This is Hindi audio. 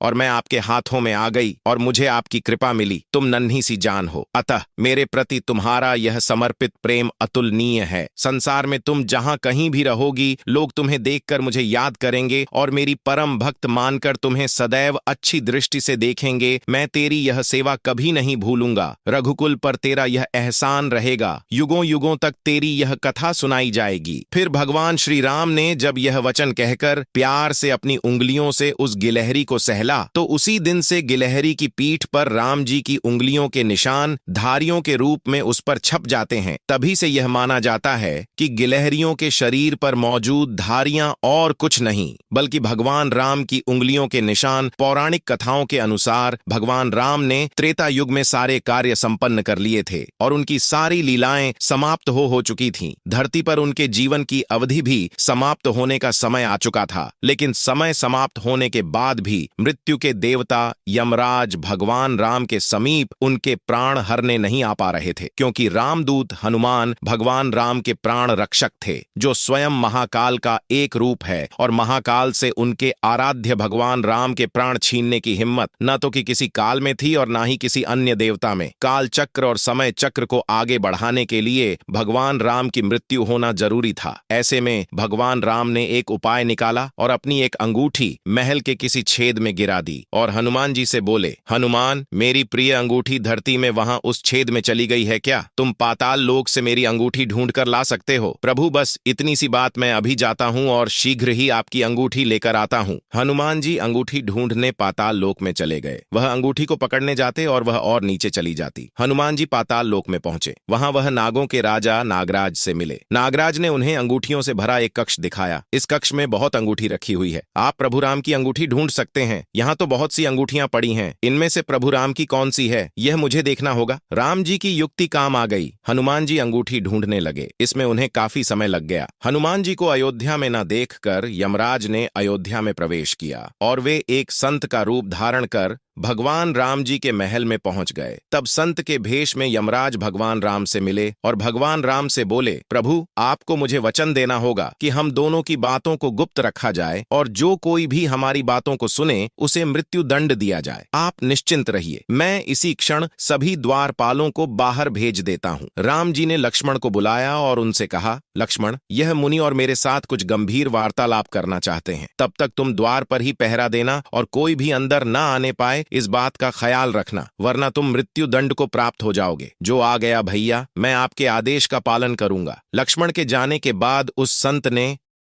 और मैं आपके हाथों में आ गई और मुझे आपकी कृपा मिली। तुम नन्ही सी जान हो, अतः मेरे प्रति तुम्हारा यह समर्पित प्रेम अतुलनीय है। संसार में तुम जहां कहीं भी रहोगी, लोग तुम्हें देखकर मुझे याद करेंगे और मेरी परम भक्त मानकर तुम्हें सदैव अच्छी दृष्टि से देखेंगे। मैं तेरी यह सेवा कभी नहीं भूलूंगा। रघुकुल पर तेरा यह एहसान रहेगा। युगों युगों तक तेरी यह कथा सुनाई जाएगी। फिर भगवान श्री राम ने जब यह वचन कहकर प्यार से अपनी उंगलियों से उस गिलहरी को सहला, तो उसी दिन से गिलहरी की पीठ पर राम जी की उंगलियों के निशान धारियों के रूप में उस पर छप जाते हैं। तभी से यह माना जाता है कि गिलहरियों के शरीर पर मौजूद धारियां और कुछ नहीं बल्कि भगवान राम की उंगलियों के निशान। पौराणिक कथाओं के अनुसार भगवान राम ने त्रेता युग में सारे कार्य संपन्न कर लिए थे और उनकी सारी लीलाएं समाप्त हो चुकी थीं। धरती पर उनके जीवन की अवधि भी समाप्त होने का समय आ चुका था। लेकिन समय समाप्त होने के बाद भी मृत्यु के देवता यमराज भगवान राम के समीप उनके प्राण हरने नहीं आ पा रहे थे, क्योंकि रामदूत हनुमान भगवान राम के प्राण रक्षक थे, जो स्वयं महाकाल का एक रूप है। और महाकाल से उनके आराध्य भगवान राम के प्राण छीनने की हिम्मत न तो कि किसी काल में थी और ना ही किसी अन्य देवता में। काल चक्र और समय चक्र को आगे बढ़ाने के लिए भगवान राम की मृत्यु होना जरूरी था। ऐसे में भगवान राम ने एक उपाय निकाला और अपनी एक अंगूठी महल के किसी छेद में गिरा दी और हनुमान जी से बोले, हनुमान, मेरी प्रिय अंगूठी धरती में वहां उस छेद में चली गई है क्या? तुम पाताल लोक से मेरी अंगूठी ढूंढ कर ला सकते हो? प्रभु, बस इतनी सी बात, मैं अभी जाता हूं और शीघ्र ही आपकी अंगूठी लेकर आता हूं। हनुमान जी अंगूठी ढूंढने पाताल लोक में चले गए। वह अंगूठी को पकड़ने जाते और वह और नीचे चली जाती। हनुमान जी पाताल लोक में पहुंचे। वहां वह नागों के राजा नागराज से मिले। नागराज ने उन्हें अंगूठियों से भरा एक कक्ष दिखाया। इस कक्ष में बहुत अंगूठी रखी हुई है। आप प्रभु राम की अंगूठी ढूंढ सकते हैं। यहाँ तो बहुत सी अंगूठियां पड़ी हैं। इनमें से प्रभु राम की कौन सी है, यह मुझे देखना होगा। राम जी की युक्ति काम आ गई। हनुमान जी अंगूठी ढूंढने लगे। इसमें उन्हें काफी समय लग गया। हनुमान जी को अयोध्या में न देखकर यमराज ने अयोध्या में प्रवेश किया और वे एक संत का रूप धारण कर भगवान राम जी के महल में पहुंच गए। तब संत के भेष में यमराज भगवान राम से मिले और भगवान राम से बोले, प्रभु, आपको मुझे वचन देना होगा कि हम दोनों की बातों को गुप्त रखा जाए और जो कोई भी हमारी बातों को सुने उसे मृत्यु दंड दिया जाए। आप निश्चिंत रहिए, मैं इसी क्षण सभी द्वारपालों को बाहर भेज देता हूँ। राम जी ने लक्ष्मण को बुलाया और उनसे कहा, लक्ष्मण, यह मुनि और मेरे साथ कुछ गंभीर वार्तालाप करना चाहते हैं। तब तक तुम द्वार पर ही पहरा देना और कोई भी अंदर न आने पाए, इस बात का ख्याल रखना, वरना तुम मृत्यु दंड को प्राप्त हो जाओगे। जो आ गया भैया, मैं आपके आदेश का पालन करूंगा। लक्ष्मण के जाने के बाद उस संत ने